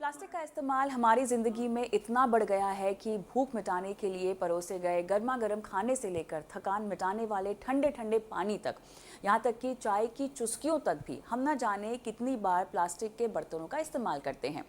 Plastic का इस्तेमाल हमारी ज़िंदगी में इतना बढ़ गया है कि भूख मिटाने के लिए परोसे गए गर्मा गर्म खाने से लेकर थकान मिटाने वाले ठंडे ठंडे पानी तक, यहाँ तक कि चाय की चुस्कियों तक भी हम ना जाने कितनी बार प्लास्टिक के बर्तनों का इस्तेमाल करते हैं।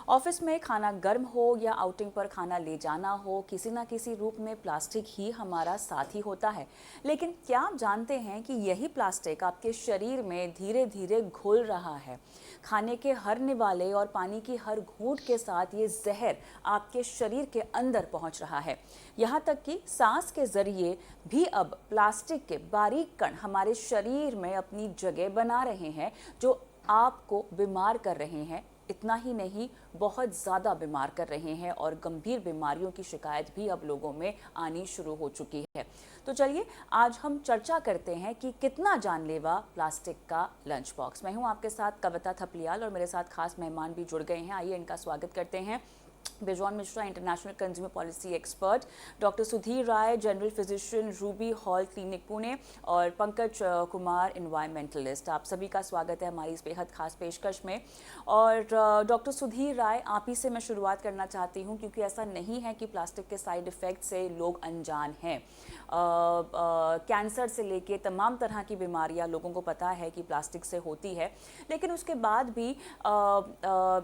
ऑफिस में खाना गर्म हो या आउटिंग पर खाना ले जाना हो, किसी ना किसी रूप में प्लास्टिक ही हमारा साथी होता है। लेकिन क्या आप जानते हैं कि यही प्लास्टिक आपके शरीर में धीरे धीरे घुल रहा है। खाने के हर निवाले और पानी की हर घूंट के साथ ये जहर आपके शरीर के अंदर पहुंच रहा है। यहाँ तक कि सांस के जरिए भी अब प्लास्टिक के बारीक कण हमारे शरीर में अपनी जगह बना रहे हैं, जो आपको बीमार कर रहे हैं। इतना ही नहीं, बहुत ज़्यादा बीमार कर रहे हैं और गंभीर बीमारियों की शिकायत भी अब लोगों में आनी शुरू हो चुकी है। तो चलिए आज हम चर्चा करते हैं कि कितना जानलेवा प्लास्टिक का लंच बॉक्स। मैं हूं आपके साथ कविता थपलियाल और मेरे साथ खास मेहमान भी जुड़ गए हैं। आइए इनका स्वागत करते हैं। Bejon Mishra, international consumer policy expert, doctor Sudhir Rai, general physician, Ruby Hall clinic Pune, और पंकज कुमार, इन्वायरमेंटलिस्ट। आप सभी का स्वागत है हमारी इस बेहद खास पेशकश में। और डॉक्टर सुधीर राय, आप ही से मैं शुरुआत करना चाहती हूं, क्योंकि ऐसा नहीं है कि प्लास्टिक के साइड इफ़ेक्ट से लोग अनजान हैं। कैंसर से लेके तमाम तरह की बीमारियां लोगों को पता है कि प्लास्टिक से होती है, लेकिन उसके बाद भी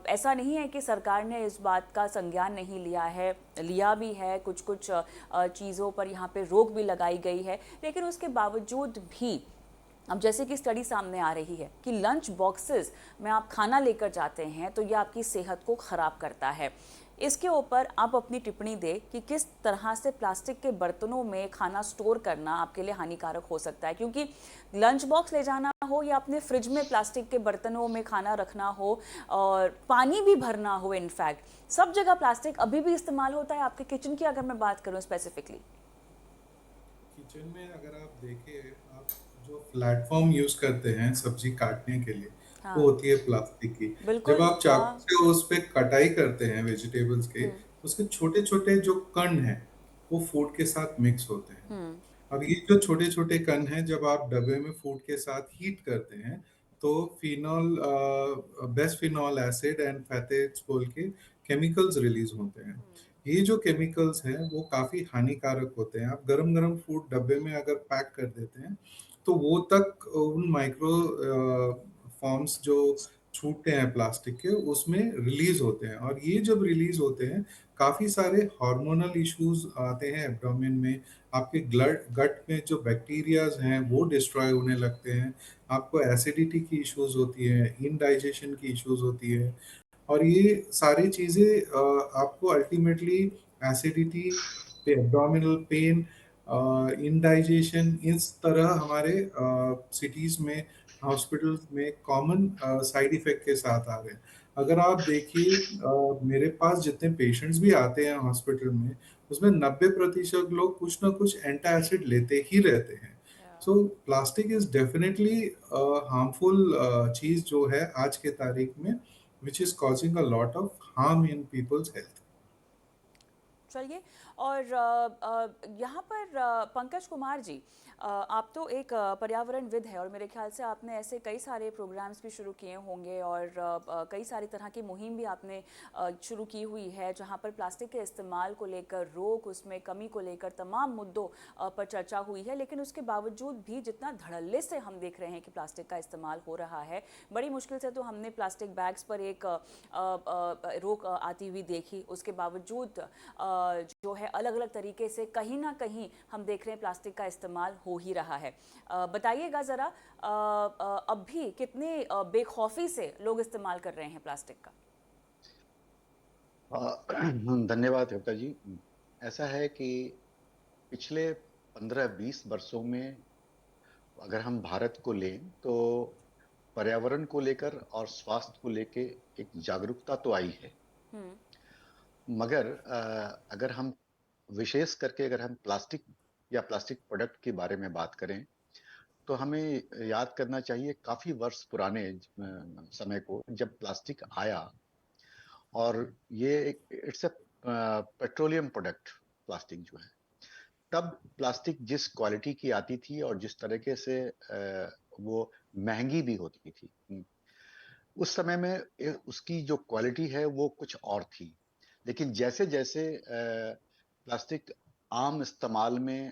ऐसा नहीं है कि सरकार ने इस बात का संज्ञान नहीं लिया है। लिया भी है, कुछ कुछ चीज़ों पर यहाँ पे रोक भी लगाई गई है, लेकिन उसके बावजूद भी अब जैसे कि स्टडी सामने आ रही है कि लंच बॉक्सेस में आप खाना लेकर जाते हैं तो ये आपकी सेहत को ख़राब करता है। इसके ऊपर आप अपनी टिप्पणी दें कि किस तरह से प्लास्टिक के बर्तनों में खाना स्टोर करना आपके लिए हानिकारक हो सकता है, क्योंकि लंच बॉक्स ले जाना हो या अपने फ्रिज में प्लास्टिक के बर्तनों में खाना रखना हो और पानी भी भरना हो, इनफैक्ट सब जगह प्लास्टिक अभी भी इस्तेमाल होता है। आपके किचन की अगर मैं बात करूं स्पेसिफिकली, किचन में अगर आप देखें, आप जो प्लेटफॉर्म यूज करते हैं सब्जी काटने के लिए, वो हाँ होती है प्लास्टिक की। जब बिल्कुल, आप चाकू हाँ। से उस पे कटाई करते हैं वेजिटेबल्स के, उसके छोटे छोटे जो कण हैं वो फूड के साथ मिक्स होते हैं। अब ये जो छोटे छोटे कण हैं, जब आप डब्बे में फूड के साथ हीट करते हैं तो फिनॉल बेसफिनॉल एसिड एंड फैटेट्स बोल के केमिकल्स रिलीज होते हैं। ये जो केमिकल्स हैं वो काफी हानिकारक होते हैं। आप गरम गरम फूड डब्बे में अगर पैक कर देते हैं तो वो तक उन माइक्रो फॉर्म्स जो छूटते हैं प्लास्टिक के, उसमें रिलीज होते हैं। और ये जब रिलीज होते हैं, काफी सारे हार्मोनल इश्यूज आते हैं एब्डोमेन में। आपके गट में जो बैक्टीरियाज हैं वो डिस्ट्रॉय होने लगते हैं। आपको एसिडिटी की इश्यूज होती है, इनडाइजेशन की इश्यूज होती है। और ये सारी चीज़ें आपको ultimately acidity, abdominal pain, indigestion, इस तरह हमारे सिटीज़ में, हॉस्पिटल्स में कॉमन साइड इफ़ेक्ट के साथ आ रहे हैं। अगर आप देखिए, मेरे पास जितने पेशेंट्स भी आते हैं हॉस्पिटल में, उसमें 90% लोग कुछ ना कुछ एंटा एसिड लेते ही रहते हैं। So plastic is definitely harmful चीज़ जो है आज के तारीख में, which is causing a lot of harm in people's health. चलिए। और यहाँ पर पंकज कुमार जी, आप तो एक पर्यावरणविद है और मेरे ख्याल से आपने ऐसे कई सारे प्रोग्राम्स भी शुरू किए होंगे और कई सारी तरह की मुहिम भी आपने शुरू की हुई है, जहाँ पर प्लास्टिक के इस्तेमाल को लेकर रोक, उसमें कमी को लेकर तमाम मुद्दों पर चर्चा हुई है। लेकिन उसके बावजूद भी जितना धड़ल्ले से हम देख रहे हैं कि प्लास्टिक का इस्तेमाल हो रहा है, बड़ी मुश्किल से तो हमने प्लास्टिक बैग्स पर एक रोक आती हुई देखी। उसके बावजूद जो है अलग अलग तरीके से कहीं ना कहीं हम देख रहे हैं प्लास्टिक का इस्तेमाल हो ही रहा है। बताइएगा ज़रा, अब भी कितने बेखौफी से लोग इस्तेमाल कर रहे हैं प्लास्टिक का। धन्यवाद कविता जी। ऐसा है कि पिछले 15-20 वर्षों में अगर हम भारत को लें तो पर्यावरण को लेकर और स्वास्थ्य को लेकर एक जागरूकता तो आई है। मगर अगर हम विशेष करके अगर हम प्लास्टिक या प्लास्टिक प्रोडक्ट के बारे में बात करें तो हमें याद करना चाहिए काफी वर्ष पुराने समय को, जब प्लास्टिक आया। और ये एक it's a petroleum product plastic जो है। तब प्लास्टिक जिस क्वालिटी की आती थी और जिस तरीके से वो महंगी भी होती थी, उस समय में उसकी जो क्वालिटी है वो कुछ और थी, लेकिन जैसे जैसे प्लास्टिक आम इस्तेमाल में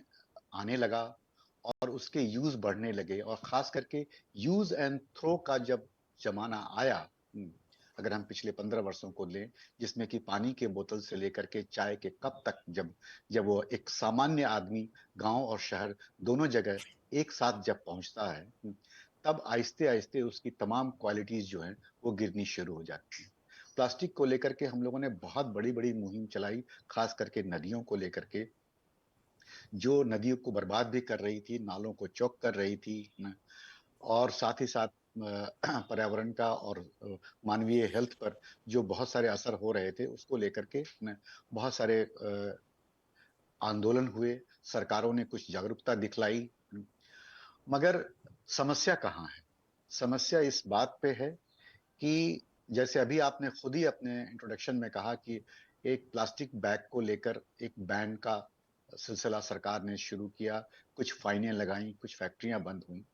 आने लगा और उसके यूज बढ़ने लगे, और खास करके यूज एंड थ्रो का जब जमाना आया, अगर हम पिछले 15 वर्षों को लें, जिसमें कि पानी के बोतल से लेकर के चाय के कप तक, जब जब वो एक सामान्य आदमी गांव और शहर दोनों जगह एक साथ जब पहुंचता है, तब आहिस्ते आहिस्ते उसकी तमाम क्वालिटीज जो हैं वो गिरनी शुरू हो जाती हैं। प्लास्टिक को लेकर के हम लोगों ने बहुत बड़ी बड़ी मुहिम चलाई, खास करके नदियों को लेकर के, जो नदियों को बर्बाद भी कर रही थी, नालों को चौक कर रही थी न, और साथ ही साथ पर्यावरण का और मानवीय हेल्थ पर जो बहुत सारे असर हो रहे थे, उसको लेकर के न, बहुत सारे आंदोलन हुए, सरकारों ने कुछ जागरूकता दिखलाई, मगर समस्या कहाँ है? समस्या इस बात पे है कि जैसे अभी आपने खुद ही अपने इंट्रोडक्शन में कहा कि एक प्लास्टिक बैग को लेकर एक बैन का सिलसिला सरकार ने शुरू किया, कुछ फाइनें लगाई, कुछ फैक्ट्रियां बंद हुई,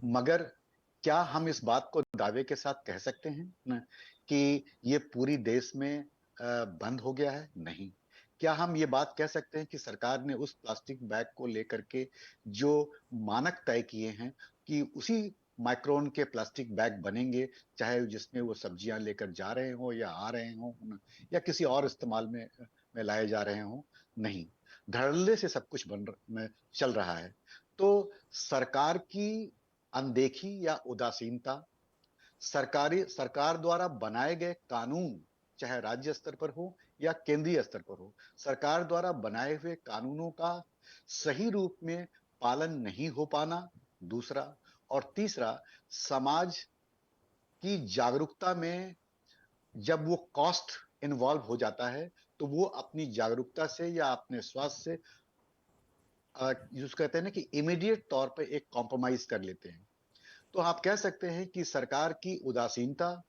मगर क्या हम इस बात को दावे के साथ कह सकते हैं न, कि ये पूरी देश में बंद हो गया है? नहीं। क्या हम ये बात कह सकते हैं कि सरकार ने उस प्लास्टिक बैग को लेकर के जो मानक तय किए हैं कि उसी माइक्रोन के प्लास्टिक बैग बनेंगे, चाहे जिसमें वो सब्जियां लेकर जा रहे हो या आ रहे हो या किसी और इस्तेमाल में लाए जा रहे हो? नहीं, धड़ल्ले से सब कुछ में चल रहा है। तो सरकार की अनदेखी या उदासीनता, सरकार द्वारा बनाए गए कानून, चाहे राज्य स्तर पर हो या केंद्रीय स्तर पर हो, सरकार द्वारा बनाए हुए कानूनों का सही रूप में पालन नहीं हो पाना, दूसरा, और तीसरा, समाज की जागरूकता में जब वो कॉस्ट इन्वॉल्व हो जाता है, तो वो अपनी जागरूकता से या अपने स्वास्थ्य से जिसको कहते हैं ना कि इमीडिएट तौर पे एक कॉम्प्रोमाइज कर लेते हैं। तो आप कह सकते हैं कि सरकार की उदासीनता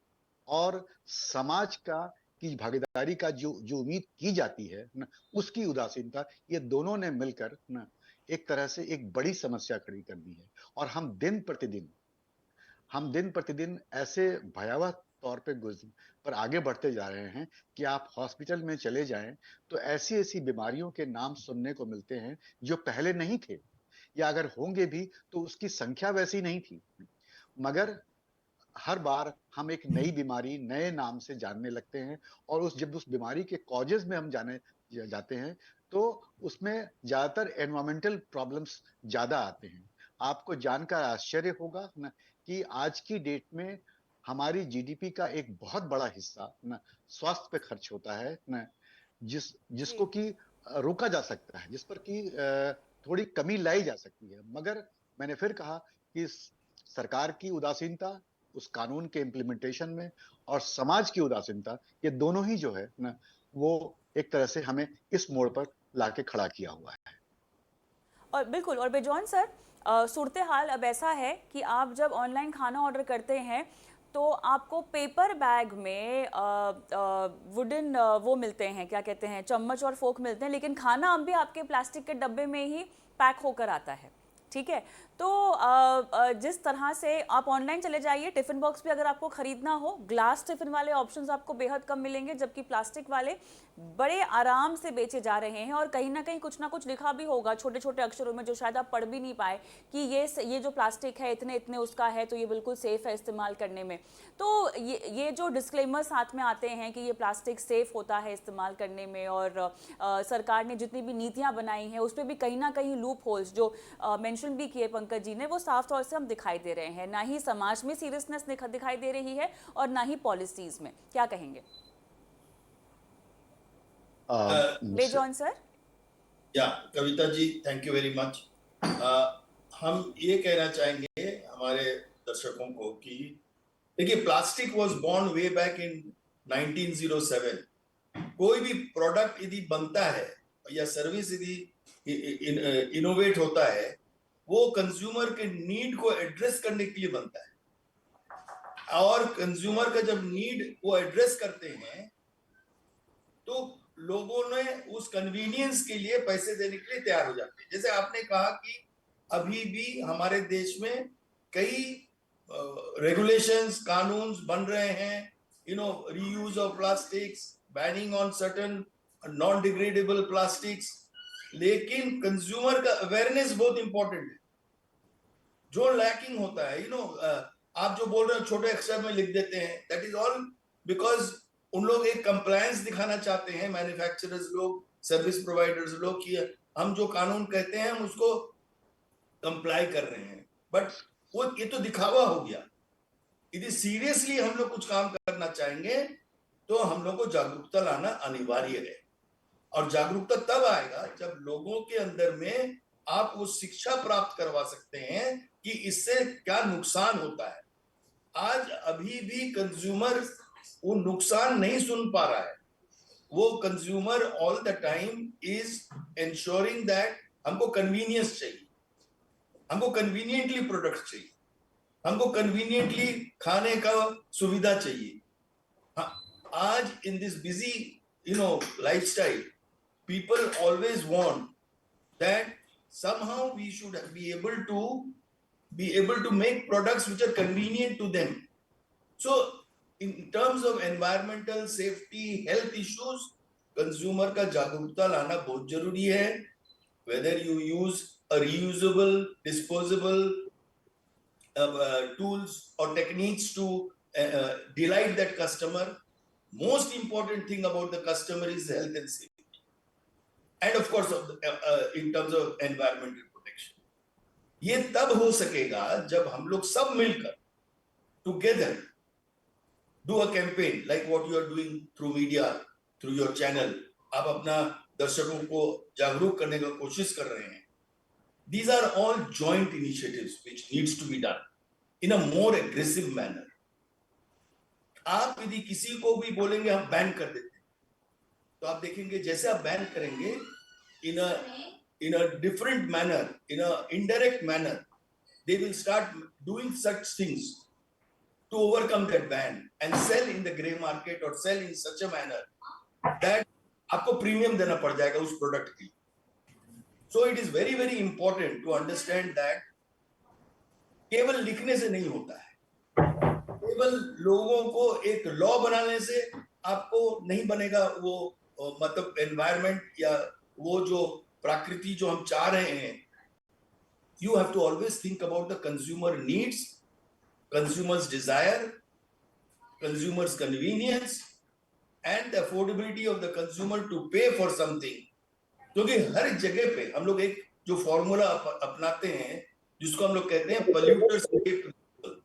और समाज का की भागीदारी का जो जो उम्मीद की जाती है ना, उसकी उदासीनता, ये दोनों ने मिलकर ना एक तरह से एक बड़ी समस्या खड़ी कर दी है। और हम दिन प्रतिदिन ऐसे भयावह तौर पे पर आगे बढ़ते जा रहे हैं कि आप हॉस्पिटल में चले जाएं तो ऐसी ऐसी बीमारियों के नाम सुनने को मिलते हैं जो पहले नहीं थे, या अगर होंगे भी तो उसकी संख्या वैसी नहीं थी, मगर हर बार हम एक नई बीमारी नए नाम से जानने लगते हैं, और जब उस बीमारी के कॉजेज में हम जाने जाते हैं, तो उसमें ज्यादातर एनवायरमेंटल प्रॉब्लम्स ज्यादा आते हैं। आपको जानकर आश्चर्य होगा ना कि आज की डेट में हमारी जीडीपी का एक बहुत बड़ा हिस्सा ना स्वास्थ्य पे खर्च होता है ना, जिसको जी। कि रोका जा सकता है, जिस पर कि थोड़ी कमी लाई जा सकती है, मगर मैंने फिर कहा कि सरकार की उदासीनता उस कानून के इम्प्लीमेंटेशन में और समाज की उदासीनता, ये दोनों ही जो है ना, वो एक तरह से हमें इस मोड़ पर लाके खड़ा किया हुआ है। और बिल्कुल, और बेजॉन सर, सूरत हाल अब ऐसा है कि आप जब ऑनलाइन खाना ऑर्डर करते हैं तो आपको पेपर बैग में वुडन वो मिलते हैं, क्या कहते हैं, चम्मच और फोक मिलते हैं, लेकिन खाना अब भी आपके प्लास्टिक के डब्बे में ही पैक होकर आता है। ठीक है। तो जिस तरह से आप ऑनलाइन चले जाइए, टिफिन बॉक्स भी अगर आपको खरीदना हो, ग्लास टिफिन वाले ऑप्शंस आपको बेहद कम मिलेंगे, जबकि प्लास्टिक वाले बड़े आराम से बेचे जा रहे हैं। और कहीं ना कहीं कुछ ना कुछ लिखा भी होगा छोटे छोटे अक्षरों में, जो शायद आप पढ़ भी नहीं पाए, कि ये जो प्लास्टिक है इतने इतने उसका है, तो ये बिल्कुल सेफ है इस्तेमाल करने में। तो ये जो डिस्क्लेमर साथ में आते हैं कि ये प्लास्टिक सेफ होता है इस्तेमाल करने में, और सरकार ने जितनी भी नीतियां बनाई हैं उस पर भी कहीं ना कहीं लूप होल्स जो मेंशन भी किए पंकज जी ने, वो साफ तौर से हम दिखाई दे रहे हैं। ना ही समाज में सीरियसनेस दिखाई दे रही है और ना ही पॉलिसीज में। क्या कहेंगे मुझसे बेजॉन सर? या Kavita ji, thank you very much. हम ये कहना चाहेंगे हमारे दर्शकों को कि देखिए, plastic was born way back in 1907। कोई भी प्रोडक्ट यदि बनता है या सर्विस यदि इनोवेट होता है, वो कंज्यूमर के नीड को एड्रेस करने के लिए बनता है, और कंज्यूमर का जब नीड वो एड्रेस करते हैं तो लोगों ने उस कन्वीनियंस के लिए पैसे देने के लिए तैयार हो जाते हैं। जैसे आपने कहा कि अभी भी हमारे देश में कई regulations, कानून्स बन रहे हैं, reuse of plastics, banning on certain non-degradable plastics, लेकिन कंज्यूमर का अवेयरनेस बहुत इंपॉर्टेंट है, जो लैकिंग होता है, आप जो बोल रहे हो छोटे अक्षर में लिख देते हैं, दैट इज ऑल बिकॉज उन लोग एक कंप्लायंस दिखाना चाहते हैं, मैन्युफैक्चरर्स लोग, सर्विस प्रोवाइडर्स लोग, कि हम जो कानून कहते हैं हम उसको कंप्लाई कर रहे हैं, बट वो ये तो दिखावा हो गया। यदि सीरियसली हम लोग कुछ काम करना चाहेंगे तो हम लोग को जागरूकता लाना अनिवार्य है, और जागरूकता तब आएगा जब लोगों के अंदर में आप वो शिक्षा प्राप्त करवा सकते हैं कि इससे क्या नुकसान होता है। आज अभी भी कंज्यूमर वो नुकसान नहीं सुन पा रहा है, वो consumer all the time is ensuring that हमको कन्वीनियंस चाहिए, हमको कन्वीनियंटली प्रोडक्ट चाहिए, हमको कन्वीनियंटली खाने का सुविधा चाहिए। हाँ, आज in this busy lifestyle, people always want that somehow we should be able to make products which are convenient to them. So in terms of environmental safety, health issues, consumer का जागरूकता लाना बहुत जरूरी है। Whether you use a reusable, disposable tools or techniques to delight that customer, most important thing about the customer is health and safety. And of course, in terms of environmental protection, ये तब हो सकेगा जब हम लोग सब मिलकर together do a campaign like what you are doing through media, through your channel. आप अपना दर्शकों को जागरूक करने का कोशिश कर रहे हैं। These are all joint initiatives which needs to be done in a more aggressive manner. आप यदि किसी को भी बोलेंगे हम बैन कर देते हैं, तो आप देखेंगे जैसे आप बैन करेंगे in a different manner, in a indirect manner, they will start doing such things to overcome that ban and sell in the grey market or sell in such a manner that आपको premium देना पड़ जाएगा उस product की। So it is very very important to understand that केवल लिखने से नहीं होता है, केवल लोगों को एक लॉ बनाने से आपको नहीं बनेगा वो मतलब एनवायरनमेंट या वो जो प्रकृति जो हम चाह रहे हैं। You have to always think about the consumer needs, consumers desire, consumers convenience and the affordability of the consumer to pay for something. क्योंकि हर जगह पे हम लोग एक जो फॉर्मूला अपनाते हैं जिसको हम लोग कहते हैं पॉल्यूटर्स पे प्रिंसिपल।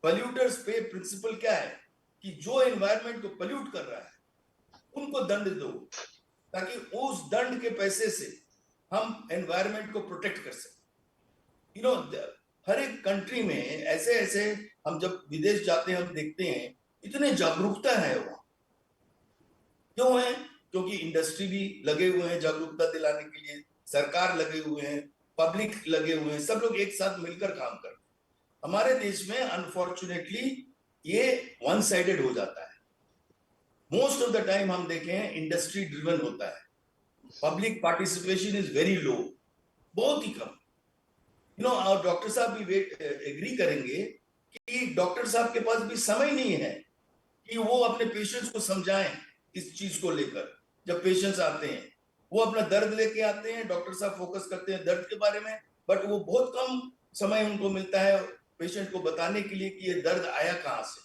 पॉल्यूटर्स पे प्रिंसिपल क्या है कि जो एनवायरनमेंट को पॉल्यूट कर रहा है उनको दंड दो, ताकि उस दंड के पैसे से हम एनवायरनमेंट को प्रोटेक्ट कर सकें। हर एक कंट्री में ऐसे ऐसे हम जब विदेश जाते हैं हम देखते हैं इतने जागरूकता है वहां। क्यों है? क्योंकि इंडस्ट्री भी लगे हुए हैं जागरूकता दिलाने के लिए, सरकार लगे हुए हैं, पब्लिक लगे हुए हैं, सब लोग एक साथ मिलकर काम करते हैं। हमारे देश में अनफॉर्चुनेटली ये वन साइडेड हो जाता है। मोस्ट ऑफ द टाइम हम देखें इंडस्ट्री ड्रिवन होता है, public participation is very low, बहुत ही कम। और डॉक्टर साहब भी एग्री करेंगे कि डॉक्टर साहब के पास भी समय नहीं है कि वो अपने पेशेंट्स को समझाएं इस चीज को लेकर। जब पेशेंट्स आते हैं वो अपना दर्द लेके आते हैं, डॉक्टर साहब फोकस करते हैं दर्द के बारे में, बट वो बहुत कम समय उनको मिलता है पेशेंट को बताने के लिए कि ये दर्द आया कहाँ से,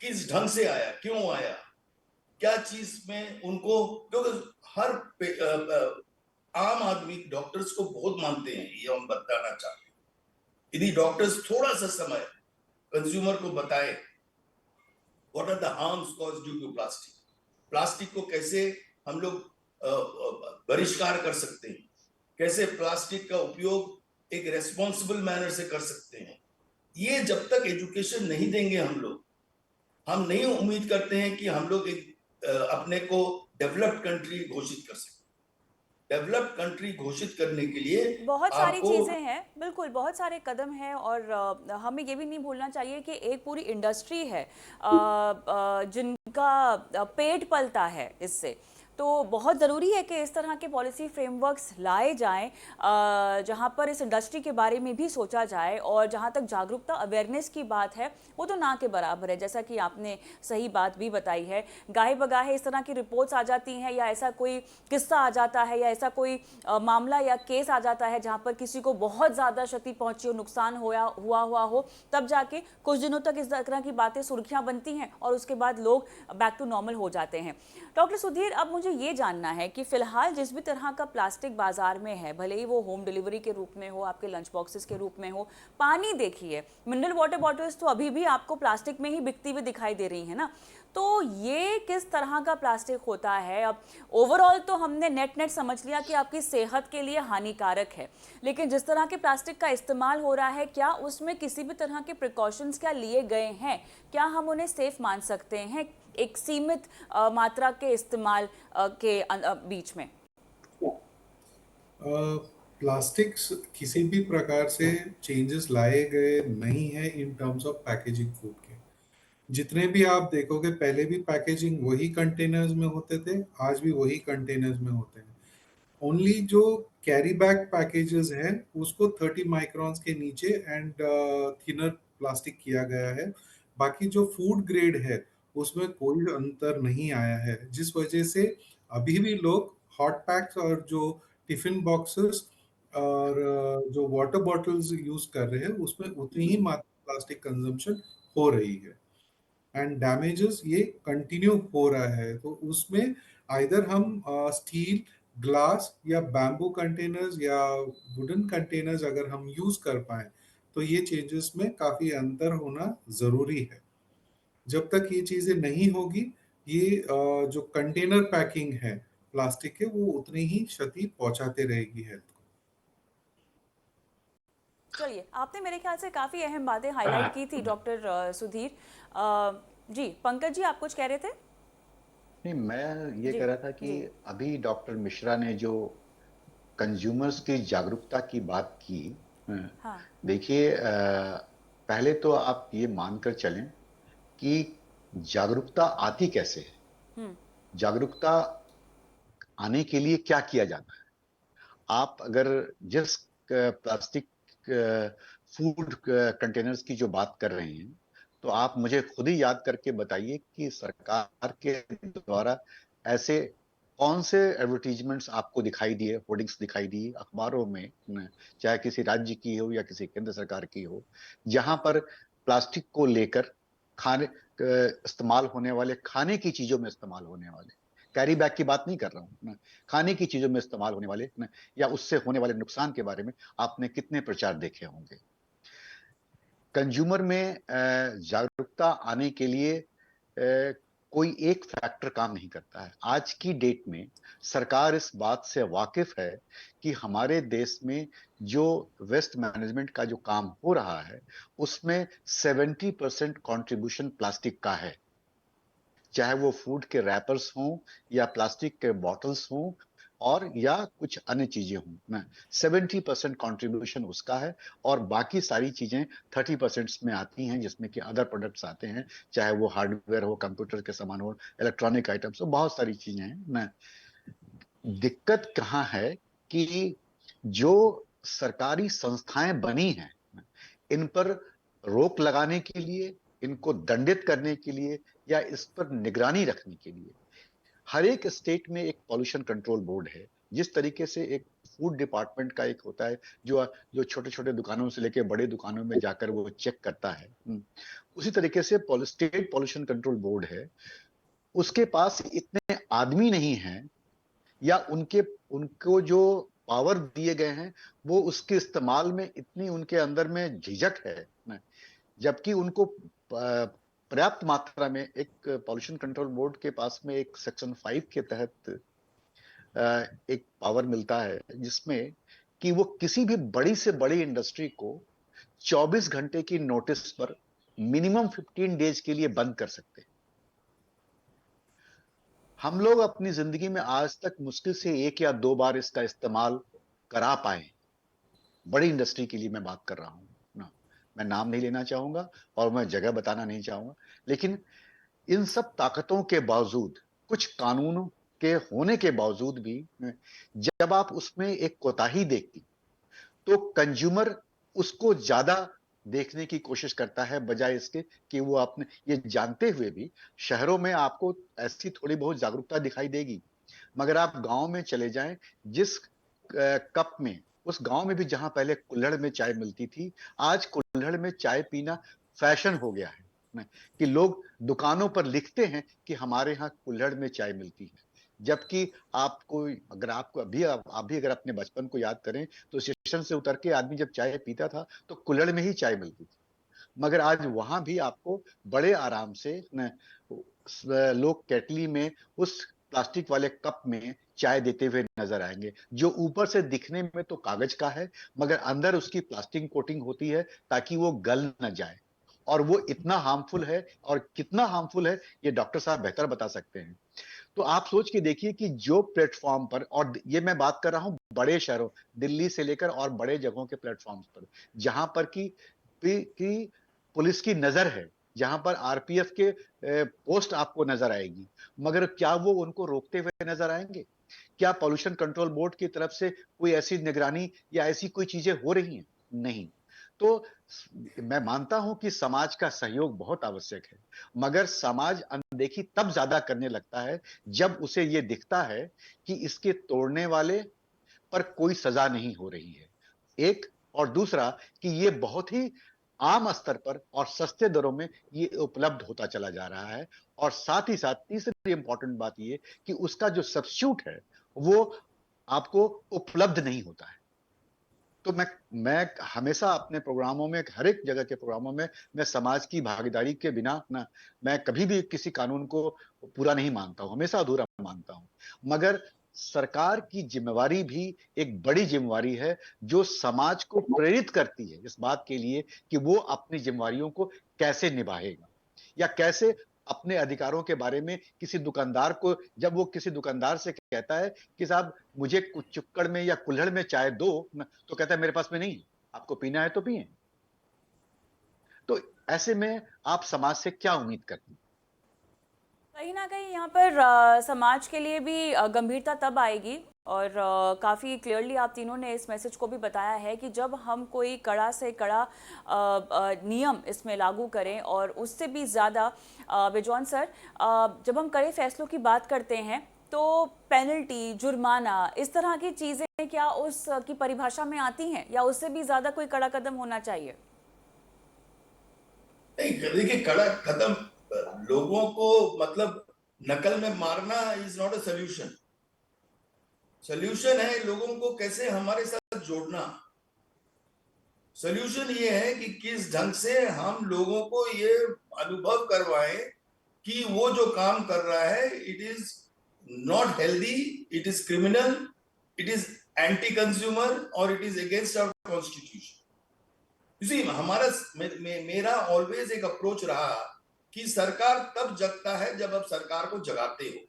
किस ढंग से आया, क्यों आया, क्या चीज में उनको। क्योंकि हर आम आदमी डॉक्टर्स को बहुत मानते हैं, ये हम बताना चाहते हैं। यदि डॉक्टर्स थोड़ा सा समय कंज्यूमर को बताए what are the harms caused due to plastic, plastic को कैसे हम लोग बहिष्कार कर सकते हैं, कैसे प्लास्टिक का उपयोग एक रेस्पॉन्सिबल मैनर से कर सकते हैं, ये जब तक एजुकेशन नहीं देंगे हम नहीं उम्मीद करते हैं कि हम लोग एक अपने को डेवलप्ड कंट्री घोषित कर सकते। डेवलप्ड कंट्री घोषित करने के लिए बहुत सारी चीज़ें हैं, बिल्कुल बहुत सारे कदम हैं, और हमें ये भी नहीं भूलना चाहिए कि एक पूरी इंडस्ट्री है जिनका पेट पलता है इससे। तो बहुत ज़रूरी है कि इस तरह के पॉलिसी फ्रेमवर्क्स लाए जाएं जहां पर इस इंडस्ट्री के बारे में भी सोचा जाए, और जहां तक जागरूकता अवेयरनेस की बात है वो तो ना के बराबर है। जैसा कि आपने सही बात भी बताई है, गाहे बगाहे इस तरह की रिपोर्ट्स आ जाती हैं या ऐसा कोई किस्सा आ जाता है या ऐसा कोई मामला या केस आ जाता है जहां पर किसी को बहुत ज़्यादा क्षति पहुंची हो, नुकसान हुआ हो, तब जाके कुछ दिनों तक इस तरह की बातें सुर्खियां बनती हैं और उसके बाद लोग बैक टू नॉर्मल हो जाते हैं। डॉक्टर सुधीर, अब मुझे ये जानना है कि फिलहाल जिस भी तरह का प्लास्टिक बाजार में है, भले ही वो होम डिलीवरी के रूप में हो, आपके लंच बॉक्सेस के रूप में हो, पानी देखिए, मिनरल वाटर बॉटल्स तो अभी भी आपको प्लास्टिक में ही बिकती हुई दिखाई दे रही है ना। तो ये किस तरह का प्लास्टिक होता है? अब ओवरऑल तो हमने नेट समझ लिया कि आपकी सेहत के लिए हानिकारक है, लेकिन जिस तरह के प्लास्टिक का इस्तेमाल हो रहा है, क्या उसमें किसी भी तरह के प्रिकॉशंस क्या लिए गए हैं? क्या हम उन्हें सेफ मान सकते हैं एक सीमित मात्रा के इस्तेमाल के बीच में? प्लास्टिक्स किसी भी प्रकार से चेंजेस लाए गए नहीं है in terms of packaging food के। जितने भी आप देखोगे पहले भी पैकेजिंग वही कंटेनर्स में होते थे, आज भी वही कंटेनर्स में होते हैं। ओनली जो कैरी बैग पैकेजेस हैं उसको 30 माइक्रॉन्स के नीचे एंड थिनर प्लास्टिक किया गया है। बाकी जो फूड ग्रेड है उसमें कोई अंतर नहीं आया है, जिस वजह से अभी भी लोग हॉट पैक्स और जो टिफिन बॉक्सेस और जो वाटर बॉटल्स यूज कर रहे हैं उसमें उतनी ही मात्रा प्लास्टिक कंजम्पशन हो रही है एंड डैमेजेस ये कंटिन्यू हो रहा है। तो उसमें आइदर हम स्टील, ग्लास या बैम्बू कंटेनर्स या वुडन कंटेनर्स अगर हम यूज कर पाए तो ये चेंजेस में काफी अंतर होना जरूरी है। जब तक ये चीजें नहीं होगी, ये जो कंटेनर पैकिंग है प्लास्टिक के वो उतनी ही क्षति पहुंचाते रहेगी हेल्थ को। चलिए, आपने मेरे ख्याल से काफ़ी अहम बातें हाईलाइट की थी डॉक्टर सुधीर। जी, पंकज जी, आप कुछ कह रहे थे? नहीं, मैं ये जी, कह रहा था कि जी। अभी डॉक्टर मिश्रा ने जो कंज्यूमर्स की जागरूकता की बात की, हाँ। देखिए, पहले तो आप ये मानकर चलें कि जागरूकता आती कैसे है। हम्म। जागरूकता आने के लिए क्या किया जाता है। आप अगर जिस प्लास्टिक फूड कंटेनर्स की जो बात कर रहे हैं, तो आप मुझे खुद ही याद करके बताइए कि सरकार के द्वारा ऐसे कौन से एडवर्टीजमेंट्स आपको दिखाई दिए, होर्डिंग्स दिखाई दिए अखबारों में, चाहे किसी राज्य की हो या किसी केंद्र सरकार की हो, जहां पर प्लास्टिक को लेकर खाने इस्तेमाल होने वाले, खाने की चीजों में इस्तेमाल होने वाले, कैरी बैग की बात नहीं कर रहा हूं ना, खाने की चीजों में इस्तेमाल होने वाले ना, या उससे होने वाले नुकसान के बारे में आपने कितने प्रचार देखे होंगे। कंज्यूमर में जागरूकता आने के लिए कोई एक फैक्टर काम नहीं करता है। आज की डेट में सरकार इस बात से वाकिफ है कि हमारे देश में जो वेस्ट मैनेजमेंट का जो काम हो रहा है उसमें 70% कंट्रीब्यूशन प्लास्टिक का है, चाहे वो फूड के रैपर्स हों या प्लास्टिक के बॉटल्स हों और या कुछ अन्य चीजें हों ना। 70% कॉन्ट्रीब्यूशन उसका है और बाकी सारी चीजें 30% में आती हैं, जिसमें कि अदर प्रोडक्ट्स आते हैं, चाहे वो हार्डवेयर हो, कंप्यूटर के सामान हो, इलेक्ट्रॉनिक आइटम्स हो, बहुत सारी चीजें हैं ना। दिक्कत कहाँ है कि जो सरकारी संस्थाएं बनी हैं, इन पर रोक लगाने के लिए, इनको दंडित करने के लिए या इस पर निगरानी रखने के लिए हर एक स्टेट में एक पॉल्यूशन कंट्रोल बोर्ड है। जिस तरीके से एक फूड डिपार्टमेंट का एक होता है जो जो छोटे छोटे दुकानों से लेकर बड़े दुकानों में जाकर वो चेक करता है, उसी तरीके से स्टेट पॉल्यूशन कंट्रोल बोर्ड है। उसके पास इतने आदमी नहीं हैं या उनके उनको जो पावर दिए गए हैं वो उसके इस्तेमाल में इतनी उनके अंदर में झिझक है ना। जबकि उनको पर्याप्त मात्रा में एक पॉल्यूशन कंट्रोल बोर्ड के पास में एक सेक्शन 5 के तहत एक पावर मिलता है जिसमें कि वो किसी भी बड़ी से बड़ी इंडस्ट्री को 24 घंटे की नोटिस पर मिनिमम 15 डेज के लिए बंद कर सकते हैं। हम लोग अपनी जिंदगी में आज तक मुश्किल से 1 या 2 बार इसका इस्तेमाल करा पाए। बड़ी इंडस्ट्री के लिए मैं बात कर रहा हूं ना, मैं नाम नहीं लेना चाहूंगा और मैं जगह बताना नहीं चाहूंगा, लेकिन इन सब ताकतों के बावजूद कुछ कानूनों के होने के बावजूद भी जब आप उसमें एक कोताही देखती तो कंज्यूमर उसको ज्यादा देखने की कोशिश करता है, बजाय इसके कि वो अपने ये जानते हुए भी शहरों में आपको ऐसी थोड़ी बहुत जागरूकता दिखाई देगी, मगर आप गांव में चले जाएं, जिस कप में, उस गांव में भी जहां पहले कुल्हड़ में चाय मिलती थी, आज कुल्हड़ में चाय पीना फैशन हो गया है कि लोग दुकानों पर लिखते हैं कि हमारे यहाँ कुल्हड़ में चाय मिलती है। जबकि आपको, अगर आपको अभी आप भी अगर अपने बचपन को याद करें तो स्टेशन से उतर के आदमी जब चाय पीता था तो कुल्हड़ में ही चाय मिलती थी, मगर आज वहां भी आपको बड़े आराम से लोग केटली में उस प्लास्टिक वाले कप में चाय देते हुए नजर आएंगे, जो ऊपर से दिखने में तो कागज का है मगर अंदर उसकी प्लास्टिक कोटिंग होती है ताकि वो गल न जाए, और वो इतना हार्मफुल है, और कितना हार्मफुल है ये डॉक्टर साहब बेहतर बता सकते हैं। तो आप सोच के देखिए कि जो प्लेटफॉर्म पर, और ये मैं बात कर रहा हूं बड़े शहरों, दिल्ली से लेकर और बड़े जगहों के प्लेटफॉर्म्स पर, जहां पर की पुलिस की नजर है, जहां पर आरपीएफ के पोस्ट आपको नजर आएगी, मगर क्या वो उनको रोकते हुए नजर आएंगे? क्या पॉल्यूशन कंट्रोल बोर्ड की तरफ से कोई ऐसी निगरानी या ऐसी कोई चीजें हो रही हैं? नहीं। तो मैं मानता हूं कि समाज का सहयोग बहुत आवश्यक है, मगर समाज अनदेखी तब ज्यादा करने लगता है जब उसे ये दिखता है कि इसके तोड़ने वाले पर कोई सजा नहीं हो रही है, एक, और दूसरा कि ये बहुत ही आम स्तर पर और सस्ते दरों में ये उपलब्ध होता चला जा रहा है, और साथ ही साथ तीसरी इंपॉर्टेंट बात ये कि उसका जो सब्स्टिट्यूट है वो आपको उपलब्ध नहीं होता है। तो मैं हमेशा अपने प्रोग्रामों में, हर एक जगह के प्रोग्रामों में, मैं समाज की भागीदारी के बिना ना, मैं कभी भी किसी कानून को पूरा नहीं मानता हूं, हमेशा अधूरा मानता हूं। मगर सरकार की जिम्मेवारी भी एक बड़ी जिम्मेवारी है, जो समाज को प्रेरित करती है इस बात के लिए कि वो अपनी जिम्मेवारियों को कैसे निभाएगा, या कैसे अपने अधिकारों के बारे में किसी दुकानदार को, जब वो किसी दुकानदार से कहता है कि साहब मुझे चुक्कड़ में या कुल्हड़ में चाय दो, तो कहता है मेरे पास में नहीं है, आपको पीना है तो पिए। तो ऐसे में आप समाज से क्या उम्मीद करती हैं? कहीं ना कहीं यहाँ पर समाज के लिए भी गंभीरता तब आएगी, और काफ़ी क्लियरली आप तीनों ने इस मैसेज को भी बताया है कि जब हम कोई कड़ा से कड़ा नियम इसमें लागू करें, और उससे भी ज़्यादा बिजॉन सर, जब हम कड़े फैसलों की बात करते हैं तो पेनल्टी, जुर्माना, इस तरह की चीज़ें क्या उस की परिभाषा में आती हैं, या उससे भी ज़्यादा कोई कड़ा कदम होना चाहिए? नहीं, देखिए, कड़ा कदम, लोगों को मतलब नकल में मारना is not a solution. Solution है लोगों को कैसे हमारे साथ जोड़ना। सोल्यूशन ये है कि किस ढंग से हम लोगों को ये अनुभव करवाएं कि वो जो काम कर रहा है it is not healthy, it is criminal, it is anti consumer, और it is against our constitution. हमारा मेरा ऑलवेज एक अप्रोच रहा कि सरकार तब जगता है जब आप सरकार को जगाते हो,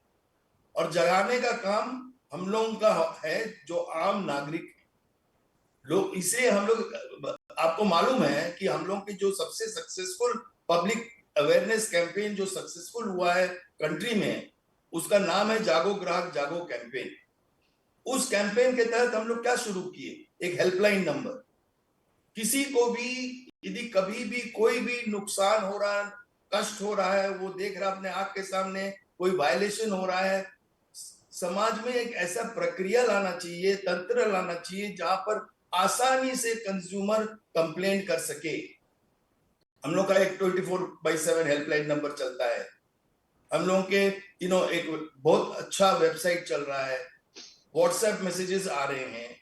और जगाने का काम हम लोगों का है जो आम नागरिक है। लोग इसे हम लोग, आपको मालूम है कि हम लोग की जो सबसे सक्सेसफुल पब्लिक अवेयरनेस कैंपेन जो सक्सेसफुल हुआ है कंट्री में, उसका नाम है जागो ग्राहक जागो कैंपेन। उस कैंपेन के तहत हम लोग क्या शुरू किए, एक हेल्पलाइन नंबर। किसी को भी यदि कभी भी कोई भी नुकसान हो रहा है, कष्ट हो रहा है, वो देख रहा अपने आंख के सामने कोई वायलेशन हो रहा है, समाज में एक ऐसा प्रक्रिया लाना चाहिए, तंत्र लाना चाहिए जहां पर आसानी से कंज्यूमर कंप्लेंट कर सके। हम लोग का एक 24/7 हेल्पलाइन नंबर चलता है। हम लोगों के एक बहुत अच्छा वेबसाइट चल रहा है, व्हाट्सएप मैसेजेस आ रहे हैं,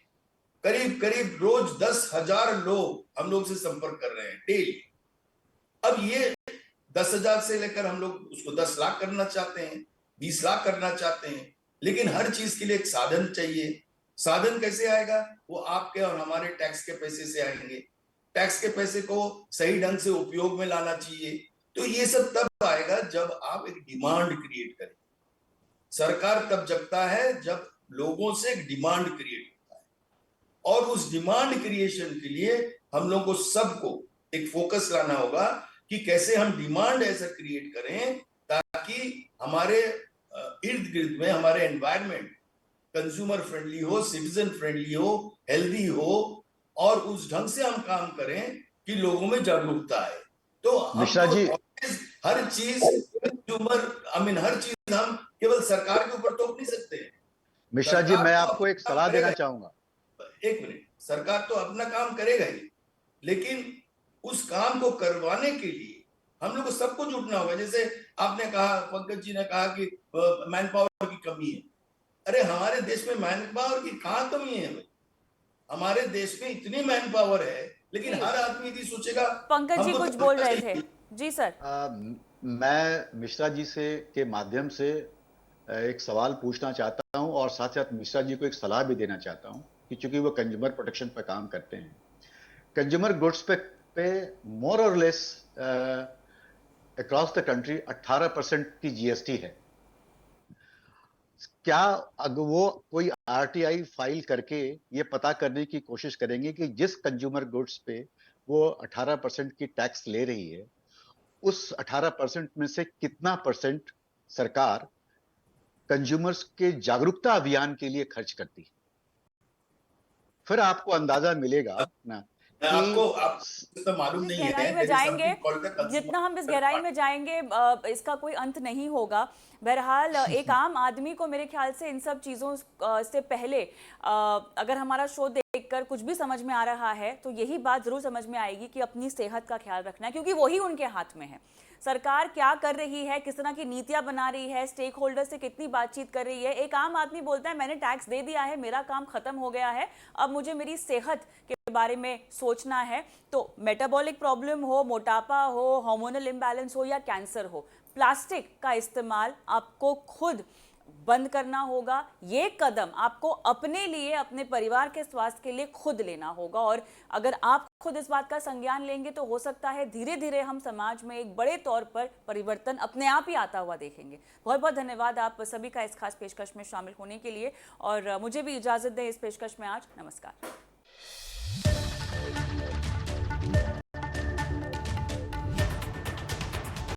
करीब करीब रोज 10,000 लोग हम लोग से संपर्क कर रहे हैं डेली। अब ये 10,000 से लेकर हम लोग उसको 10 लाख करना चाहते हैं, 20 लाख करना चाहते हैं, लेकिन हर चीज के लिए एक साधन चाहिए। साधन कैसे आएगा? वो आपके और हमारे टैक्स के पैसे से आएंगे। टैक्स के पैसे को सही ढंग से उपयोग में लाना चाहिए। तो ये सब तब आएगा जब आप एक डिमांड क्रिएट करें। सरकार तब जगता है जब लोगों से एक डिमांड क्रिएट होता है, और उस डिमांड क्रिएशन के लिए हम लोगों को सबको एक फोकस लाना होगा कि कैसे हम डिमांड ऐसा क्रिएट करें ताकि हमारे इर्द गिर्द में हमारे एनवायरमेंट कंज्यूमर फ्रेंडली हो, सिटीजन फ्रेंडली हो, हेल्दी हो, और उस ढंग से हम काम करें कि लोगों में जागरूकता आए। तो हम मिश्रा तो जी, हर चीज कंज्यूमर हर चीज हम केवल सरकार के ऊपर थोप नहीं सकते। मिश्रा जी, सरकार मैं तो आपको अपना एक काम सलाह देना करेगा। चाहूंगा। एक मिनट, सरकार तो अपना काम करेगा ही, लेकिन उस काम को करवाने के लिए हम लोग को सबको जुटना होगा। जैसे आपने कहा, पंकज जी ने कहा कि मैन पावर की कमी है। अरे हमारे देश में मैन पावर की कहाँ कमी है भाई? हमारे देश में इतनी मैन पावर है, लेकिन जी हर आदमी यदि सोचेगा पंकज जी हमको कुछ तो बोल पैसा रहे थे। चाहिए। जी सर। मैं मिश्रा जी से के माध्यम से एक सवाल पूछना चाहता हूं और साथ साथ मिश्रा जी को एक सलाह भी देना चाहता हूं कि चूंकि वो कंज्यूमर प्रोटेक्शन पर काम करते हैं, कंज्यूमर गुड्स पे मोर और लेस अक्रॉस द कंट्री 18% की जीएसटी है। क्या अगर वो कोई आरटीआई फाइल करके ये पता करने की कोशिश करेंगे कि जिस कंज्यूमर गुड्स पे वो 18% की टैक्स ले रही है, उस 18% में से कितना परसेंट सरकार कंज्यूमर्स के जागरूकता अभियान के लिए खर्च करती है? फिर आपको अंदाजा मिलेगा ना कि आपको तो मालूम इस नहीं है। गहराई में देयर इज जाएंगे, समथिंग कॉल्ड द जितना हम इस कंज्यूमर गहराई फंड। में जाएंगे इसका कोई अंत नहीं होगा। बहरहाल एक आम आदमी को मेरे ख्याल से इन सब चीज़ों से पहले अगर हमारा शो देखकर कुछ भी समझ में आ रहा है तो यही बात ज़रूर समझ में आएगी कि अपनी सेहत का ख्याल रखना है, क्योंकि वही उनके हाथ में है। सरकार क्या कर रही है, किस तरह की नीतियां बना रही है, स्टेक होल्डर से कितनी बातचीत कर रही है। एक आम आदमी बोलता है मैंने टैक्स दे दिया है, मेरा काम खत्म हो गया है, अब मुझे मेरी सेहत के बारे में सोचना है। तो मेटाबॉलिक प्रॉब्लम हो, मोटापा हो, हार्मोनल इम्बैलेंस हो या कैंसर हो, प्लास्टिक का इस्तेमाल आपको खुद बंद करना होगा। ये कदम आपको अपने लिए, अपने परिवार के स्वास्थ्य के लिए खुद लेना होगा। और अगर आप खुद इस बात का संज्ञान लेंगे तो हो सकता है धीरे धीरे हम समाज में एक बड़े तौर पर परिवर्तन अपने आप ही आता हुआ देखेंगे। बहुत बहुत धन्यवाद आप सभी का इस खास पेशकश में शामिल होने के लिए, और मुझे भी इजाज़त दें इस पेशकश में आज। नमस्कार।